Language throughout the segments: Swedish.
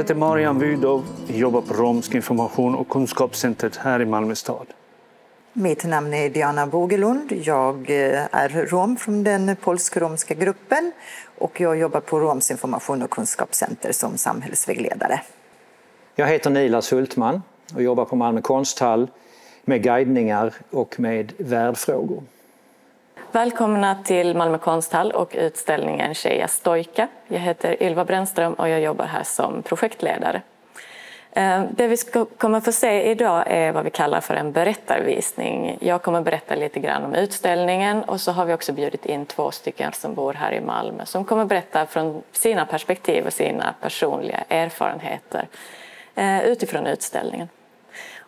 heter Marian Wydov, jobbar på Romsk information- och kunskapscentret här i Malmö stad. Mitt namn är Diana Bogelund. Jag är rom från den polsk-romska gruppen och jag jobbar på Roms information- och kunskapscenter som samhällsvägledare. Jag heter Nilas Hultman och jobbar på Malmö konsthall med guidningar och med värdfrågor. Välkomna till Malmö konsthall och utställningen Tjeja Stojka. Jag heter Ylva Brännström och jag jobbar här som projektledare. Det vi kommer få se idag är vad vi kallar för en berättarvisning. Jag kommer berätta lite grann om utställningen och så har vi också bjudit in 2 stycken som bor här i Malmö som kommer berätta från sina perspektiv och sina personliga erfarenheter utifrån utställningen.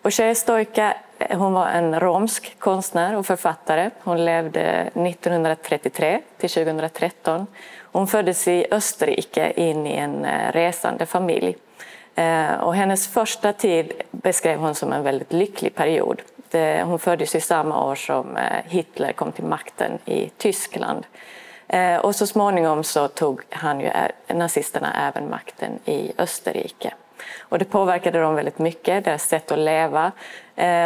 Och Tjeja Stojka, hon var en romsk konstnär och författare. Hon levde 1933 till 2013. Hon föddes i Österrike in i en resande familj. Och hennes första tid beskrev hon som en väldigt lycklig period. Hon föddes i samma år som Hitler kom till makten i Tyskland. Och så småningom så tog nazisterna även makten i Österrike. Och det påverkade dem väldigt mycket, deras sätt att leva,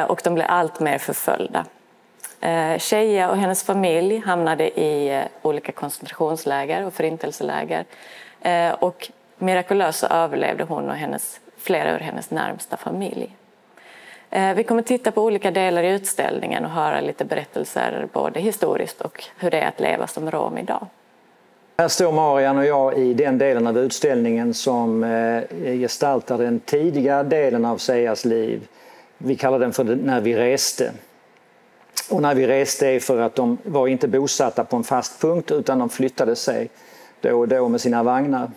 och de blev allt mer förföljda. Tjeja och hennes familj hamnade i olika koncentrationsläger och förintelseläger. Och mirakulöst så överlevde hon och flera ur hennes närmsta familj. Vi kommer titta på olika delar i utställningen och höra lite berättelser både historiskt och hur det är att leva som rom idag. Här står Marian och jag i den delen av utställningen som gestaltar den tidiga delen av Sejas liv. Vi kallar den för När vi reste. Och när vi reste är för att de var inte bosatta på en fast punkt utan de flyttade sig då och då med sina vagnar.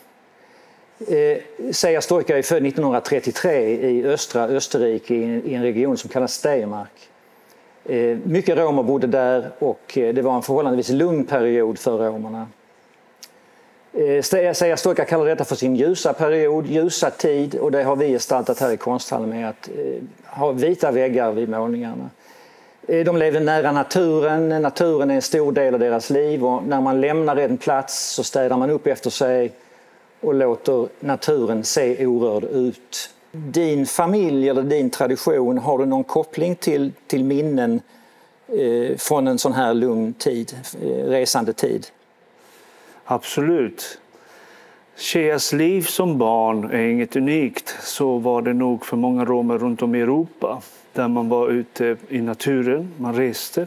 Tjeja Stojka är född 1933 i östra Österrike i en region som kallas Steiermark. Mycket romer bodde där och det var en förhållandevis lugn period för romerna. Tjeja Stojka kallar detta för sin ljusa period, ljusa tid, och det har vi gestaltat här i konsthallen med att ha vita väggar vid målningarna. De lever nära naturen, naturen är en stor del av deras liv och när man lämnar en plats så städar man upp efter sig och låter naturen se orörd ut. Din familj eller din tradition, har du någon koppling till minnen från en sån här lugn tid, resande tid? Absolut. Tjejas liv som barn är inget unikt. Så var det nog för många romer runt om i Europa. Där man var ute i naturen, man reste.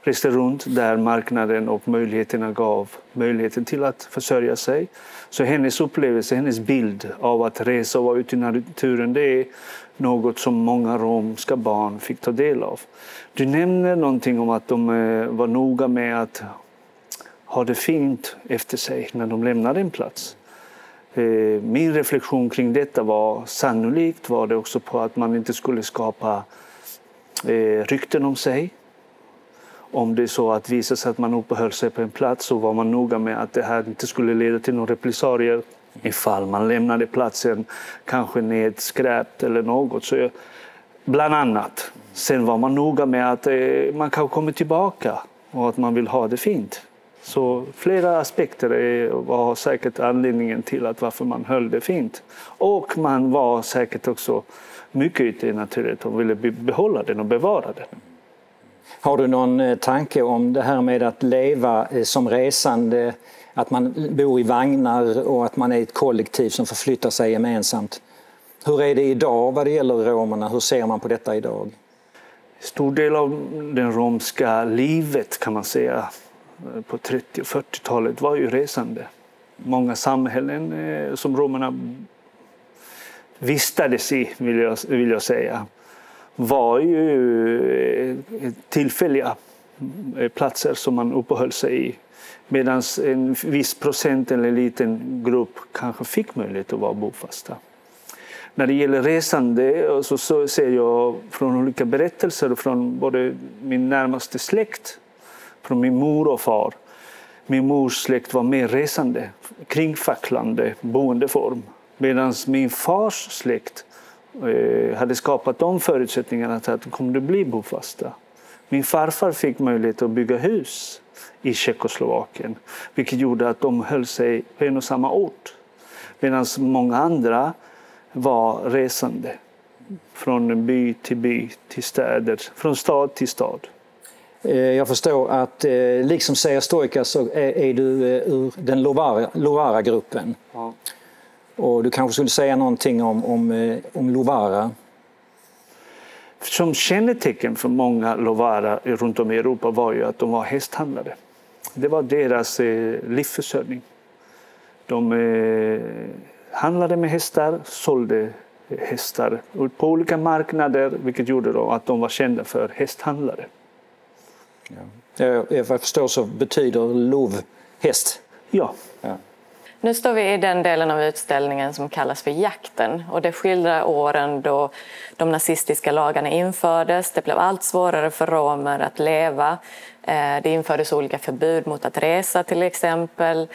Reste runt där marknaden och möjligheterna gav möjligheten till att försörja sig. Så hennes upplevelse, hennes bild av att resa och vara ute i naturen, det är något som många romska barn fick ta del av. Du nämner någonting om att de var noga med att ha det fint efter sig när de lämnade en plats. Min reflektion kring detta var sannolikt var det också på att man inte skulle skapa rykten om sig. Om det är så att visa sig att man uppehöll sig på en plats så var man noga med att det här inte skulle leda till några repressalier ifall man lämnade platsen kanske nedskräpt eller något. Så bland annat. Sen var man noga med att man kan komma tillbaka och att man vill ha det fint. Så flera aspekter var säkert anledningen till att varför man höll det fint. Och man var säkert också mycket ute i naturen och ville behålla den och bevara den. Har du någon tanke om det här med att leva som resande, att man bor i vagnar och att man är ett kollektiv som förflyttar sig gemensamt? Hur är det idag vad det gäller romerna? Hur ser man på detta idag? Stor del av det romska livet kan man säga på 30- och 40-talet var ju resande. Många samhällen som romerna vistades i vill jag säga var ju tillfälliga platser som man uppehöll sig i. Medan en viss procent eller en liten grupp kanske fick möjlighet att vara bofasta. När det gäller resande så ser jag från olika berättelser från både min närmaste släkt, från min mor och far. Min mors släkt var mer resande, kringfacklande boendeform. Medan min fars släkt hade skapat de förutsättningarna att de kunde bli bofasta. Min farfar fick möjlighet att bygga hus i Tjeckoslovakien, vilket gjorde att de höll sig på en och samma ort. Medan många andra var resande. Från by till städer, från stad till stad. Jag förstår att liksom Sheia Stoica så är du ur den Lovara-gruppen. Ja. Och du kanske skulle säga någonting om Lovara. Som kännetecken för många Lovara runt om i Europa var ju att de var hästhandlare. Det var deras livsförsörjning. De handlade med hästar, sålde hästar på olika marknader, vilket gjorde då att de var kända för hästhandlare. Ja. Jag förstår så betyder lov häst. Ja. Nu står vi i den delen av utställningen som kallas för jakten, och det skildrar åren då de nazistiska lagarna infördes. Det blev allt svårare för romer att leva. Det infördes olika förbud mot att resa till exempel,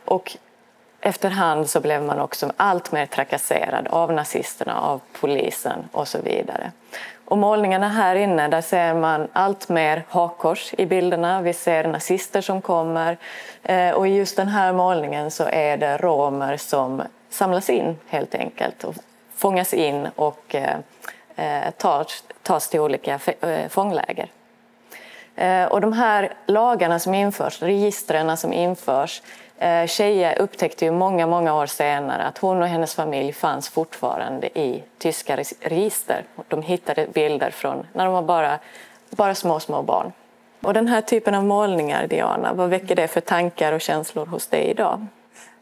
och efterhand så blev man också allt mer trakasserad av nazisterna, av polisen och så vidare. Och målningarna här inne, där ser man allt mer hakkors i bilderna. Vi ser nazister som kommer. Och i just den här målningen så är det romer som samlas in helt enkelt. Och fångas in och tas till olika fångläger. Och de här lagarna som införs, registren som införs, Sheia upptäckte ju många år senare att hon och hennes familj fanns fortfarande i tyska register. De hittade bilder från när de var bara små barn. Och den här typen av målningar, Diana, vad väcker det för tankar och känslor hos dig idag?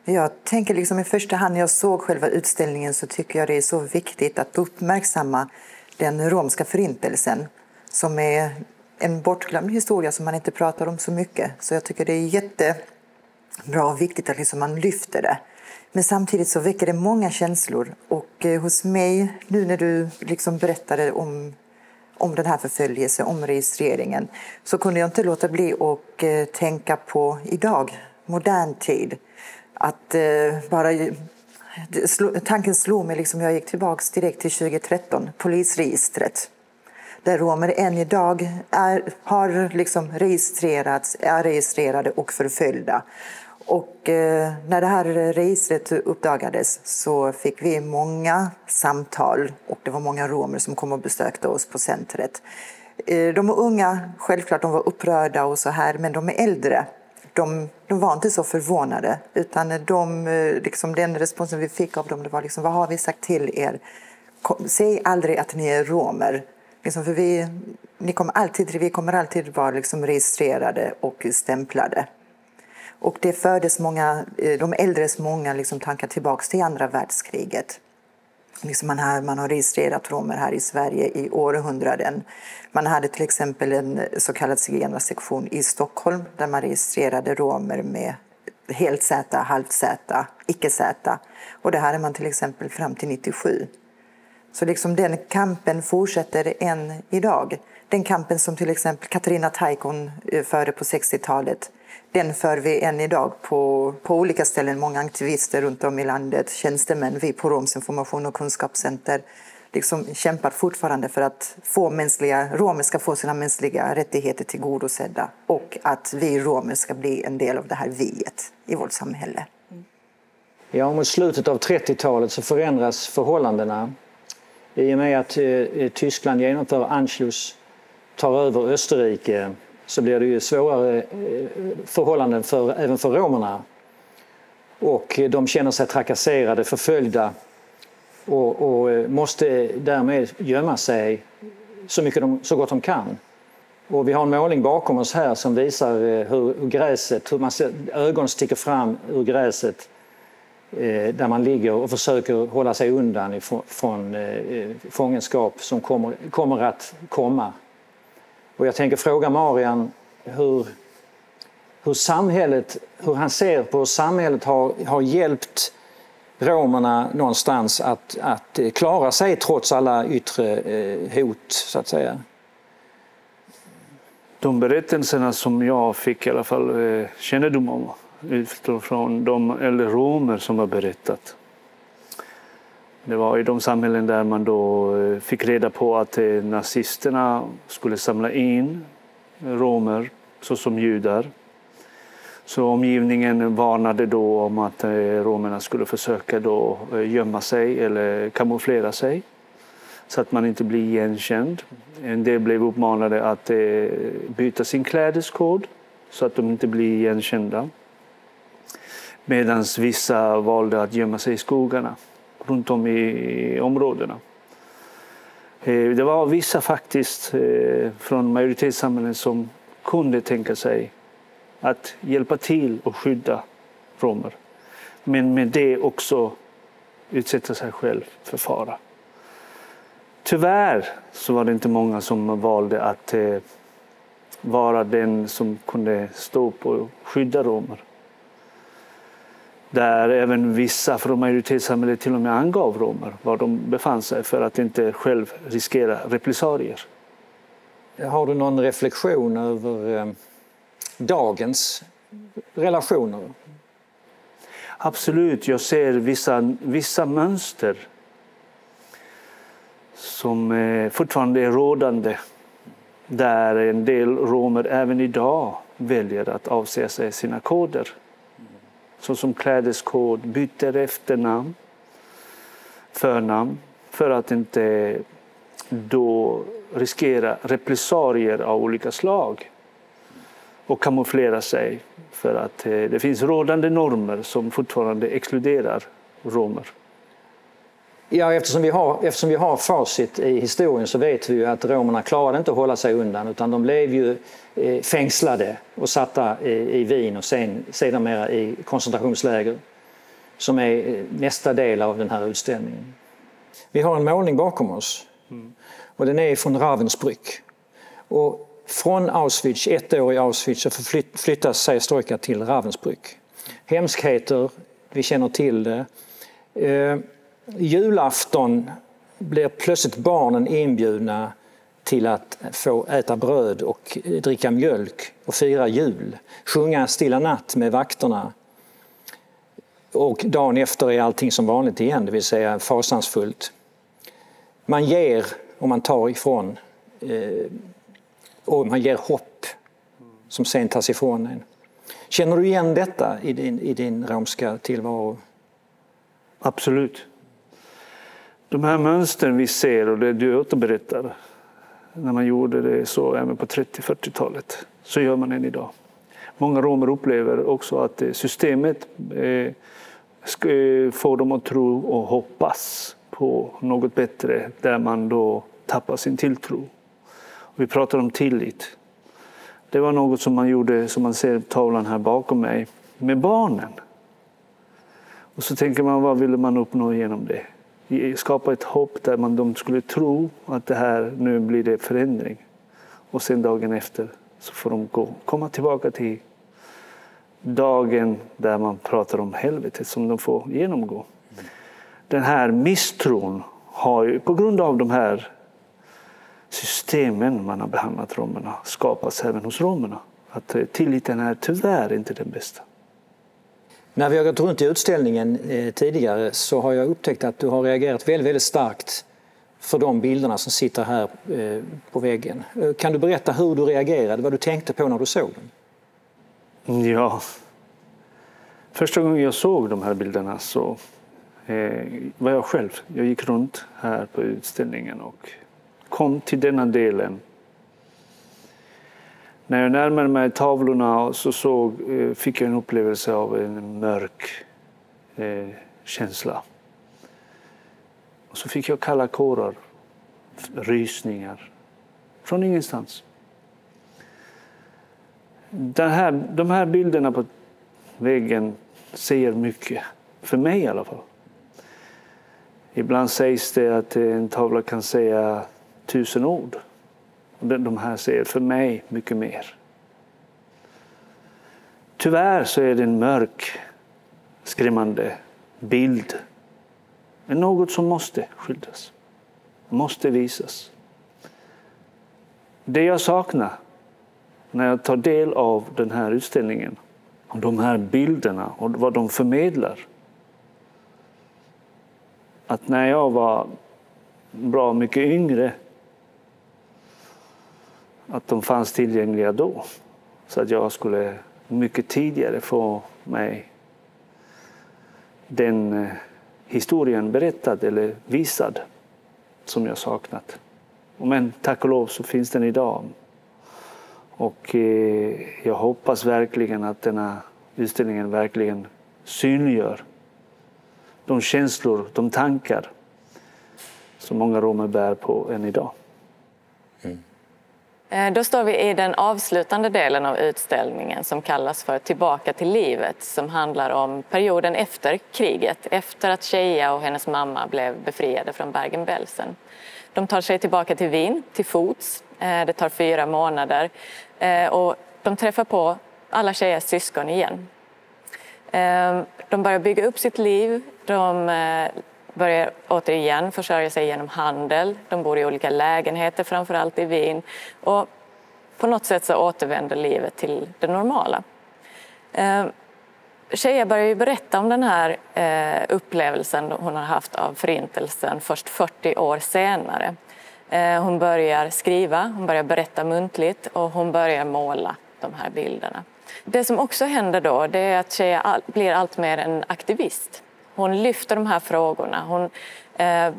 Jag tänker liksom i första hand när jag såg själva utställningen så tycker jag det är så viktigt att uppmärksamma den romska förintelsen som är en bortglömd historia som man inte pratar om så mycket. Så jag tycker det är jättebra och viktigt att liksom man lyfter det. Men samtidigt så väcker det många känslor. Och hos mig, nu när du liksom berättade om den här förföljelsen, om registreringen, så kunde jag inte låta bli att tänka på idag, modern tid. Att tanken slog mig, liksom, jag gick tillbaka direkt till 2013, polisregistret. Där romer än idag är registrerade och förföljda. Och när det här registret uppdagades så fick vi många samtal och det var många romer som kom och besökte oss på centret. De var unga, självklart de var upprörda och så här, men de är äldre. De var inte så förvånade, utan den responsen vi fick av dem, det var liksom, vad har vi sagt till er? Säg aldrig att ni är romer. Liksom, för vi kommer alltid vara liksom registrerade och stämplade. Och det fördes de äldres många liksom tankar tillbaka till andra världskriget. Liksom man har registrerat romer här i Sverige i århundraden. Man hade till exempel en så kallad zigenarsektion i Stockholm där man registrerade romer med helt Z, halvt Z, icke Z. Och det hade man till exempel fram till 97. Så liksom den kampen fortsätter än idag. Den kampen som till exempel Katarina Taikon förde på 60-talet, den för vi än idag på olika ställen. Många aktivister runt om i landet, tjänstemän, vi på Roms information och kunskapscenter liksom kämpar fortfarande för att romer ska få sina mänskliga rättigheter tillgodosedda och att vi romer ska bli en del av det här viet i vårt samhälle. Ja, mot slutet av 30-talet så förändras förhållandena. I och med att Tyskland genomför Anschluss, tar över Österrike, så blir det ju svårare förhållanden även för romerna. Och de känner sig trakasserade, förföljda och måste därmed gömma sig så gott de kan. Och vi har en målning bakom oss här som visar hur man ser ögon sticker fram ur gräset där man ligger och försöker hålla sig undan från fångenskap som kommer att komma. Och jag tänker fråga Marian hur han ser på hur samhället har hjälpt romerna någonstans att klara sig trots alla yttre hot, så att säga. De berättelserna som jag fick i alla fall kännedom om utifrån de äldre romer som har berättat. Det var i de samhällen där man då fick reda på att nazisterna skulle samla in romer såsom judar. Så omgivningen varnade då om att romerna skulle försöka då gömma sig eller kamouflera sig så att man inte blir igenkänd. En del blev uppmanade att byta sin klädeskod så att de inte blir igenkända. Medan vissa valde att gömma sig i skogarna runt om i områdena. Det var vissa faktiskt från majoritetssamhället som kunde tänka sig att hjälpa till och skydda romer. Men med det också utsätta sig själv för fara. Tyvärr så var det inte många som valde att vara den som kunde stå på och skydda romer. Där även vissa från majoritetssamhället till och med angav romer var de befann sig för att inte själv riskera repressalier. Har du någon reflektion över dagens relationer? Absolut, jag ser vissa mönster som fortfarande är rådande. Där en del romer även idag väljer att avsäga sig sina koder. Så som klädeskod, byter efternamn, förnamn för att inte då riskera repressalier av olika slag och kamouflera sig för att det finns rådande normer som fortfarande exkluderar romer. Ja, eftersom vi har facit i historien så vet vi ju att romerna klarade inte att hålla sig undan utan de blev ju fängslade och satta i Wien och sedermera i koncentrationsläger som är nästa del av den här utställningen. Vi har en målning bakom oss och den är från Ravensbrück. Och från Auschwitz, 1 år i Auschwitz, så flyttas Stojka till Ravensbrück. Hemskheter, vi känner till det. Julafton blir plötsligt barnen inbjudna till att få äta bröd och dricka mjölk och fira jul. Sjunga Stilla natt med vakterna. Och dagen efter är allting som vanligt igen, det vill säga fasansfullt. Man ger och man tar ifrån. Och man ger hopp som sen tas ifrån en. Känner du igen detta i din romska tillvaro? Absolut. De här mönstren vi ser och det du återberättar när man gjorde det så även på 30-40-talet så gör man än idag. Många romer upplever också att systemet ska få dem att tro och hoppas på något bättre där man då tappar sin tilltro. Vi pratar om tillit. Det var något som man gjorde, som man ser tavlan här bakom mig, med barnen. Och så tänker man, vad ville man uppnå genom det? Skapa ett hopp där de skulle tro att det här, nu blir det förändring. Och sen dagen efter så får de komma tillbaka till dagen där man pratar om helvetet som de får genomgå. Den här misstron har ju, på grund av de här systemen man har behandlat romerna, skapats även hos romerna. Att tilliten är tyvärr inte den bästa. När vi har gått runt i utställningen tidigare så har jag upptäckt att du har reagerat väldigt, väldigt starkt för de bilderna som sitter här på väggen. Kan du berätta hur du reagerade, vad du tänkte på när du såg dem? Ja, första gången jag såg de här bilderna så var jag själv. Jag gick runt här på utställningen och kom till denna delen. När jag närmade mig tavlorna så fick jag en upplevelse av en mörk känsla. Och så fick jag kalla kårar, rysningar, från ingenstans. De här bilderna på väggen säger mycket, för mig i alla fall. Ibland sägs det att en tavla kan säga 1000 ord. De här säger för mig mycket mer. Tyvärr så är det en mörk, skrämmande bild. Men något som måste skildras. Måste visas. Det jag saknar när jag tar del av den här utställningen och de här bilderna och vad de förmedlar. Att när jag var bra mycket yngre att de fanns tillgängliga då. Så att jag skulle mycket tidigare få mig den historien berättad eller visad som jag saknat. Men tack och lov så finns den idag. Och jag hoppas verkligen att den här utställningen verkligen synliggör de känslor, de tankar som många romer bär på än idag. Då står vi i den avslutande delen av utställningen som kallas för Tillbaka till livet, som handlar om perioden efter kriget, efter att Sheia och hennes mamma blev befriade från Bergen-Belsen. De tar sig tillbaka till Wien, till fots. Det tar 4 månader och de träffar på alla Sheias syskon igen. De börjar bygga upp sitt liv, de börjar återigen försörja sig genom handel. De bor i olika lägenheter, framförallt i Wien. Och på något sätt så återvänder livet till det normala. Sheia börjar ju berätta om den här upplevelsen hon har haft av förintelsen först 40 år senare. Hon börjar skriva, hon börjar berätta muntligt och hon börjar måla de här bilderna. Det som också händer då, det är att Sheia blir allt mer en aktivist. Hon lyfter de här frågorna, hon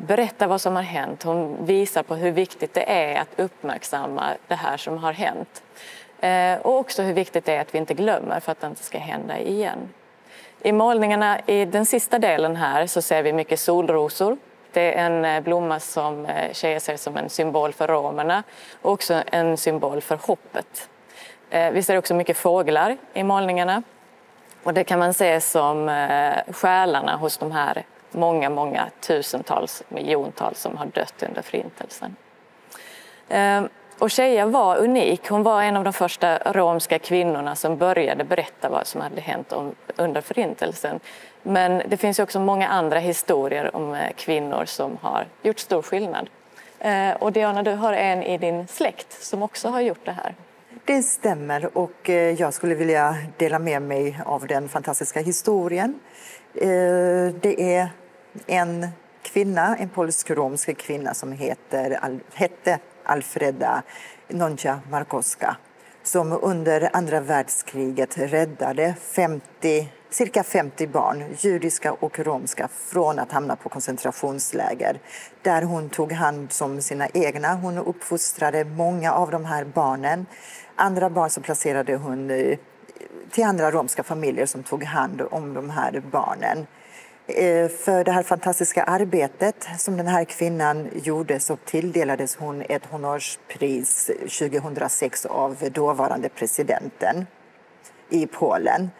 berättar vad som har hänt, hon visar på hur viktigt det är att uppmärksamma det här som har hänt. Och också hur viktigt det är att vi inte glömmer för att det inte ska hända igen. I målningarna i den sista delen här så ser vi mycket solrosor. Det är en blomma som Sheia ser som en symbol för romerna och också en symbol för hoppet. Vi ser också mycket fåglar i målningarna. Och det kan man se som själarna hos de här många tusentals, miljontals som har dött under förintelsen. Och Sheia var unik. Hon var en av de första romska kvinnorna som började berätta vad som hade hänt under förintelsen. Men det finns också många andra historier om kvinnor som har gjort stor skillnad. Och Diana, du har en i din släkt som också har gjort det här. Det stämmer och jag skulle vilja dela med mig av den fantastiska historien. Det är en kvinna, en polsk-romsk kvinna som hette Alfreda Noncha Markowska som under andra världskriget räddade cirka 50 barn, judiska och romska, från att hamna på koncentrationsläger. Där hon tog hand om sina egna. Hon uppfostrade många av de här barnen. Andra barn så placerade hon till andra romska familjer som tog hand om de här barnen. För det här fantastiska arbetet som den här kvinnan gjorde så tilldelades hon ett honorspris 2006 av dåvarande presidenten i Polen.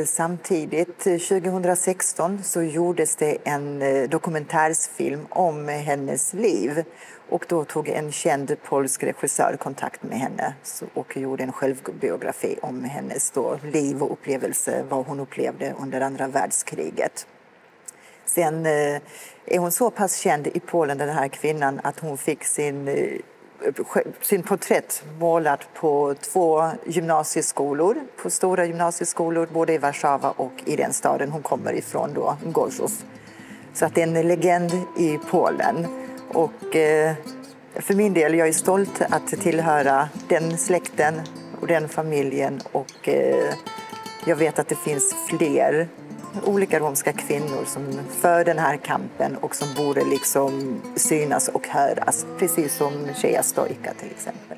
Samtidigt 2016 så gjordes det en dokumentärsfilm om hennes liv och då tog en känd polsk regissör kontakt med henne och gjorde en självbiografi om hennes liv och upplevelse, vad hon upplevde under andra världskriget. Sen är hon så pass känd i Polen, den här kvinnan, att hon fick sin porträtt målat på 2 gymnasieskolor, på stora gymnasieskolor både i Warszawa och i den staden hon kommer ifrån då, Gorzów. Så att det är en legend i Polen och för min del, jag är stolt att tillhöra den släkten och den familjen och jag vet att det finns fler olika romska kvinnor som för den här kampen och som borde liksom synas och höras, precis som Sheia Stoica till exempel.